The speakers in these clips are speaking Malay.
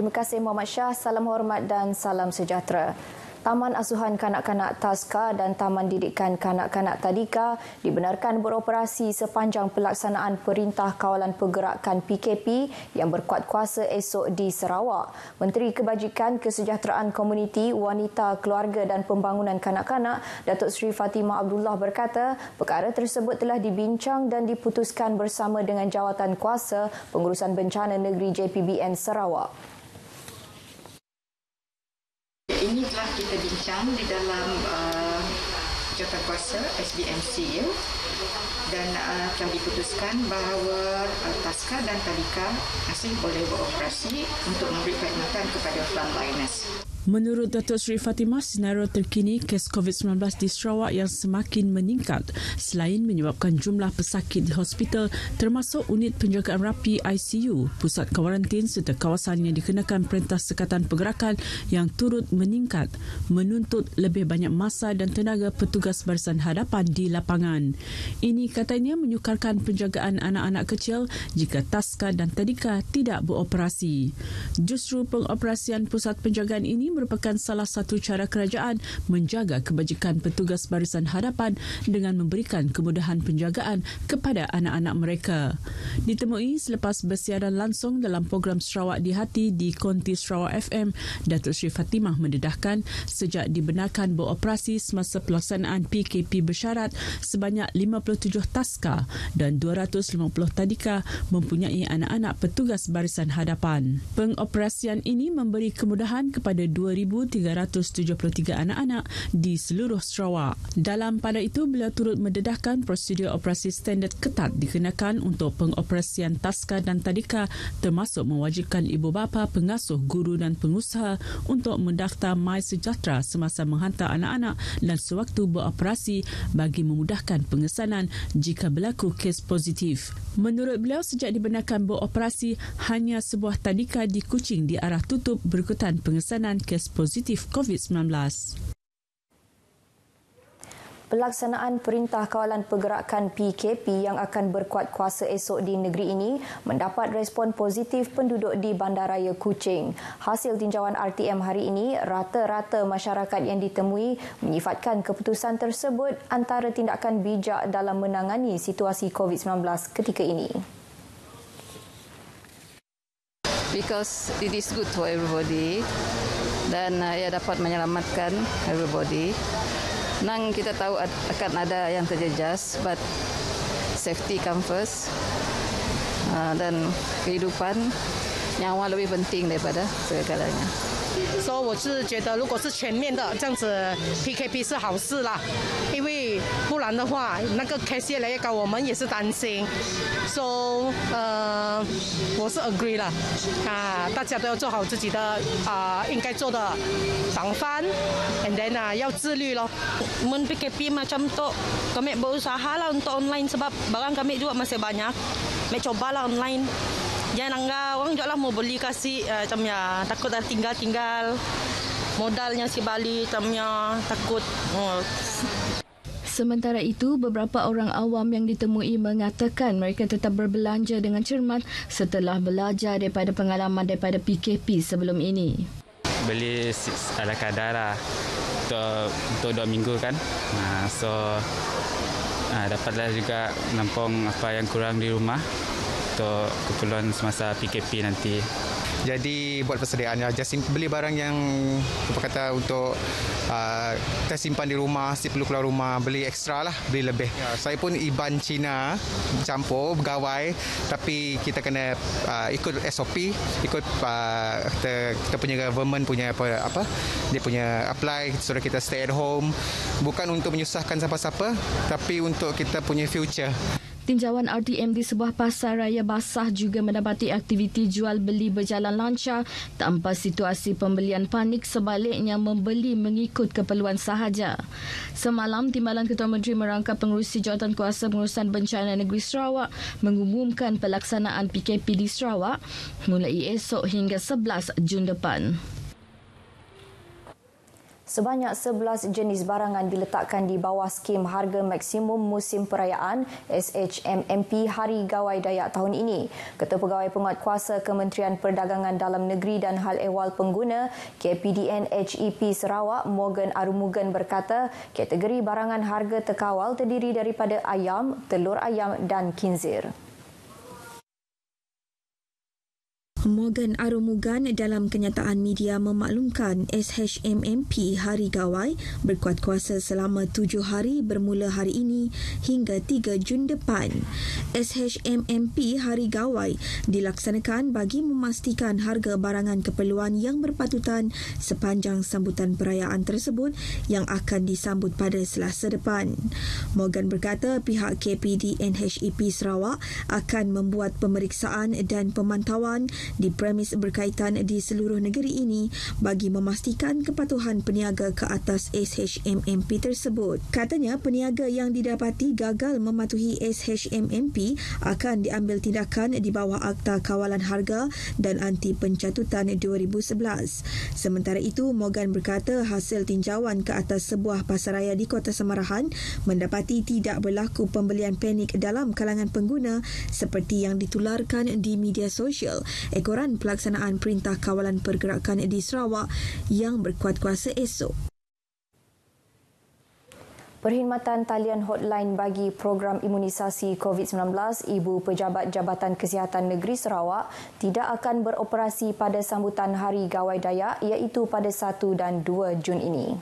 Terima kasih Muhammad Shah. Salam hormat dan salam sejahtera. Taman Asuhan Kanak-Kanak Taska dan Taman Didikan Kanak-Kanak Tadika dibenarkan beroperasi sepanjang pelaksanaan Perintah Kawalan Pergerakan PKP yang berkuat kuasa esok di Sarawak. Menteri Kebajikan Kesejahteraan Komuniti, Wanita, Keluarga dan Pembangunan Kanak-Kanak, Datuk Seri Fatimah Abdullah berkata, perkara tersebut telah dibincang dan diputuskan bersama dengan Jawatan Kuasa Pengurusan Bencana Negeri JPBN Sarawak. Ini telah kita bincang di dalam Jawatankuasa SBMC dan telah diputuskan bahawa Taska dan Tadika masih boleh beroperasi untuk memberi perkhidmatan kepada frontliners. Menurut Datuk Seri Fatimah, senario terkini kes COVID-19 di Sarawak yang semakin meningkat selain menyebabkan jumlah pesakit di hospital termasuk unit penjagaan rapi ICU, pusat kawarantin serta kawasan yang dikenakan Perintah Sekatan Pergerakan yang turut meningkat menuntut lebih banyak masa dan tenaga petugas barisan hadapan di lapangan. Ini katanya menyukarkan penjagaan anak-anak kecil jika Taska dan Tadika tidak beroperasi. Justru pengoperasian pusat penjagaan ini merupakan salah satu cara kerajaan menjaga kebajikan petugas barisan hadapan dengan memberikan kemudahan penjagaan kepada anak-anak mereka. Ditemui selepas bersiaran langsung dalam program Sarawak di Hati di Konti Sarawak FM, Datuk Seri Fatimah mendedahkan sejak dibenarkan beroperasi semasa pelaksanaan PKP bersyarat, sebanyak 57 Taska dan 250 Tadika mempunyai anak-anak petugas barisan hadapan. Pengoperasian ini memberi kemudahan kepada 2,373 anak-anak di seluruh Sarawak. Dalam pada itu, beliau turut mendedahkan prosedur operasi standard ketat dikenakan untuk pengoperasian Taska dan Tadika, termasuk mewajibkan ibu bapa, pengasuh, guru dan pengusaha untuk mendaftar MySejahtera semasa menghantar anak-anak dan sewaktu beroperasi bagi memudahkan pengesanan jika berlaku kes positif. Menurut beliau, sejak dibenarkan beroperasi, hanya sebuah Tadika di Kuching di arah tutup berikutan pengesanan kes positif COVID-19. Pelaksanaan Perintah Kawalan Pergerakan PKP yang akan berkuat kuasa esok di negeri ini mendapat respon positif penduduk di Bandaraya Kuching. Hasil tinjauan RTM hari ini, rata-rata masyarakat yang ditemui menyifatkan keputusan tersebut antara tindakan bijak dalam menangani situasi COVID-19 ketika ini. Because it is good for everybody dan ia dapat menyelamatkan everybody. Nang kita tahu akan ada yang terjejas, but safety come first. Dan kehidupan nyawa lebih penting daripada segalanya. So 我是觉得如果是全面的这样子 PKP 是好事啦，因为不然的话那个 case 越来越高，我们也是担心。So 我是 agree 啦，大家都要做好自己的应该做的防范 and then 要自律咯。Men PKP macam tu kami berusaha lah untuk online sebab barang kami juga masih banyak. Kami cobalah online. Jangan anggap orang juga lah mau beli kasih macam ya takut dah tinggal modalnya si Bali macam ya takut. Sementara itu, beberapa orang awam yang ditemui mengatakan mereka tetap berbelanja dengan cermat setelah belajar daripada pengalaman daripada PKP sebelum ini. Beli ala kadar lah untuk 2 minggu kan. So dapatlah juga nampung apa yang kurang di rumah untuk keperluan semasa PKP nanti. Jadi buat persediaan, just beli barang yang apa kata untuk kita simpan di rumah, si perlu keluar rumah, beli ekstra lah, beli lebih. Saya pun IBAN Cina campur pegawai, tapi kita kena ikut SOP, ikut kita punya government punya apa dia punya apply suruh kita stay at home, bukan untuk menyusahkan siapa-siapa tapi untuk kita punya future. Tinjauan RTM di sebuah pasar raya basah juga mendapati aktiviti jual beli berjalan lancar tanpa situasi pembelian panik, sebaliknya membeli mengikut keperluan sahaja. Semalam, Timbalan Ketua Menteri merangkap pengerusi Jawatan Kuasa Pengurusan Bencana Negeri Sarawak mengumumkan pelaksanaan PKP di Sarawak mulai esok hingga 11 Jun depan. Sebanyak 11 jenis barangan diletakkan di bawah skim harga maksimum musim perayaan SHMMP Hari Gawai Dayak tahun ini. Ketua Pegawai Penguatkuasa Kementerian Perdagangan Dalam Negeri dan Hal Ehwal Pengguna KPDN HEP Sarawak Morgan Arumugan berkata, kategori barangan harga terkawal terdiri daripada ayam, telur ayam dan khinzir. Morgan Arumugan dalam kenyataan media memaklumkan SHMMP Hari Gawai berkuat kuasa selama 7 hari bermula hari ini hingga 3 Jun depan. SHMMP Hari Gawai dilaksanakan bagi memastikan harga barangan keperluan yang berpatutan sepanjang sambutan perayaan tersebut yang akan disambut pada Selasa depan. Morgan berkata pihak KPDN HEP Sarawak akan membuat pemeriksaan dan pemantauan di premis berkaitan di seluruh negeri ini bagi memastikan kepatuhan peniaga ke atas SHMMP tersebut. Katanya peniaga yang didapati gagal mematuhi SHMMP akan diambil tindakan di bawah Akta Kawalan Harga dan Anti Pencatutan 2011. Sementara itu, Morgan berkata hasil tinjauan ke atas sebuah pasaraya di Kota Samarahan mendapati tidak berlaku pembelian panik dalam kalangan pengguna seperti yang ditularkan di media sosial. Ekoran Pelaksanaan Perintah Kawalan Pergerakan di Sarawak yang berkuat kuasa esok. Perkhidmatan talian hotline bagi program imunisasi COVID-19 Ibu Pejabat Jabatan Kesihatan Negeri Sarawak tidak akan beroperasi pada sambutan Hari Gawai Dayak iaitu pada 1 dan 2 Jun ini.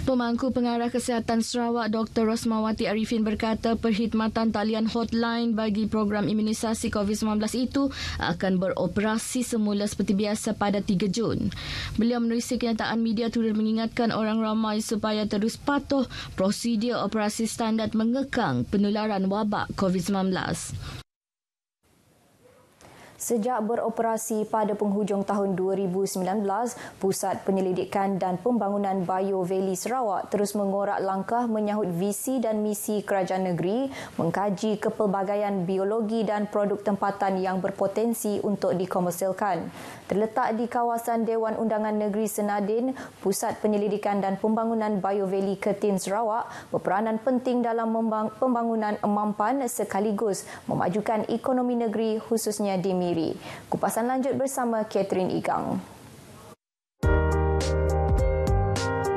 Pemangku Pengarah Kesihatan Sarawak Dr. Rosmawati Arifin berkata perkhidmatan talian hotline bagi program imunisasi COVID-19 itu akan beroperasi semula seperti biasa pada 3 Jun. Beliau menerusi kenyataan media turut mengingatkan orang ramai supaya terus patuh prosedur operasi standard mengekang penularan wabak COVID-19. Sejak beroperasi pada penghujung tahun 2019, Pusat Penyelidikan dan Pembangunan Bio Valley Sarawak terus mengorak langkah menyahut visi dan misi kerajaan negeri mengkaji kepelbagaian biologi dan produk tempatan yang berpotensi untuk dikomersialkan. Terletak di kawasan Dewan Undangan Negeri Senadin, Pusat Penyelidikan dan Pembangunan Bio Valley Kertin Sarawak berperanan penting dalam pembangunan mampan sekaligus memajukan ekonomi negeri khususnya di Miri. Kupasan lanjut bersama Catherine Igang.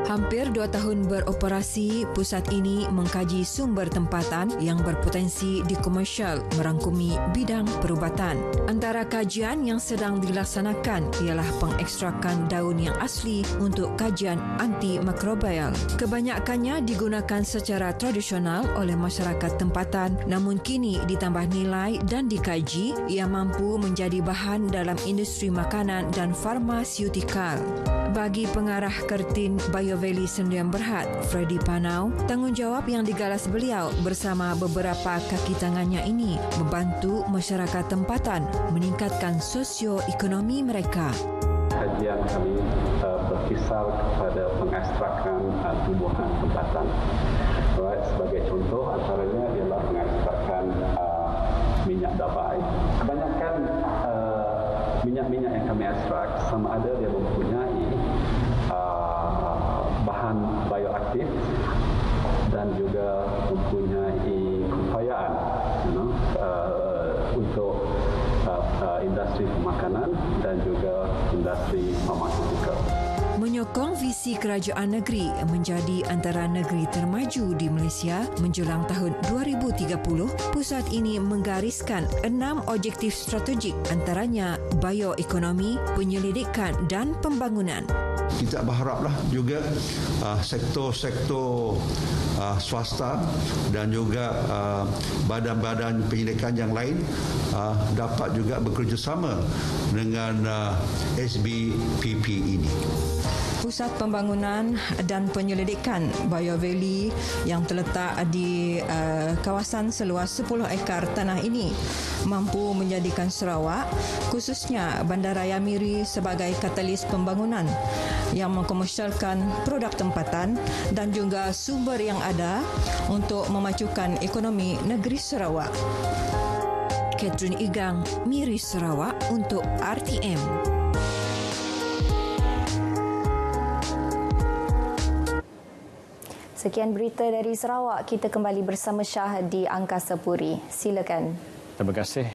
Hampir 2 tahun beroperasi, pusat ini mengkaji sumber tempatan yang berpotensi dikomersial merangkumi bidang perubatan. Antara kajian yang sedang dilaksanakan ialah pengekstrakan daun yang asli untuk kajian antimikrobial. Kebanyakannya digunakan secara tradisional oleh masyarakat tempatan, namun kini ditambah nilai dan dikaji ia mampu menjadi bahan dalam industri makanan dan farmaseutikal. Bagi pengarah Kertin Bio Valley Sdn Bhd, Freddy Panau, tanggungjawab yang digalas beliau bersama beberapa kaki tangannya ini membantu masyarakat tempatan meningkatkan sosioekonomi mereka. Kajian kami berkisar kepada pengekstrakan tumbuhan tempatan. Sebagai contoh, antaranya ialah pengekstrakan minyak dabai. Kebanyakan minyak-minyak yang kami ekstrak sama ada dia mempunyai bahan bioaktif dan juga mempunyai keupayaan untuk industri pemakanan dan juga industri farmaseutikal. Menyokong visi kerajaan negeri menjadi antara negeri termaju di Malaysia menjelang tahun 2030, pusat ini menggariskan 6 objektif strategik antaranya bioekonomi, penyelidikan dan pembangunan. Kita berharaplah juga sektor-sektor swasta dan juga badan-badan penyelidikan yang lain dapat juga bekerjasama dengan SBPP ini. Pusat Pembangunan dan Penyelidikan Bio Valley yang terletak di kawasan seluas 10 ekar tanah ini mampu menjadikan Sarawak, khususnya Bandaraya Miri sebagai katalis pembangunan yang mengkomersialkan produk tempatan dan juga sumber yang ada untuk memajukan ekonomi negeri Sarawak. Catherine Igang, Miri Sarawak untuk RTM. Sekian berita dari Sarawak. Kita kembali bersama Syah di Angkasa Puri. Silakan. Terima kasih.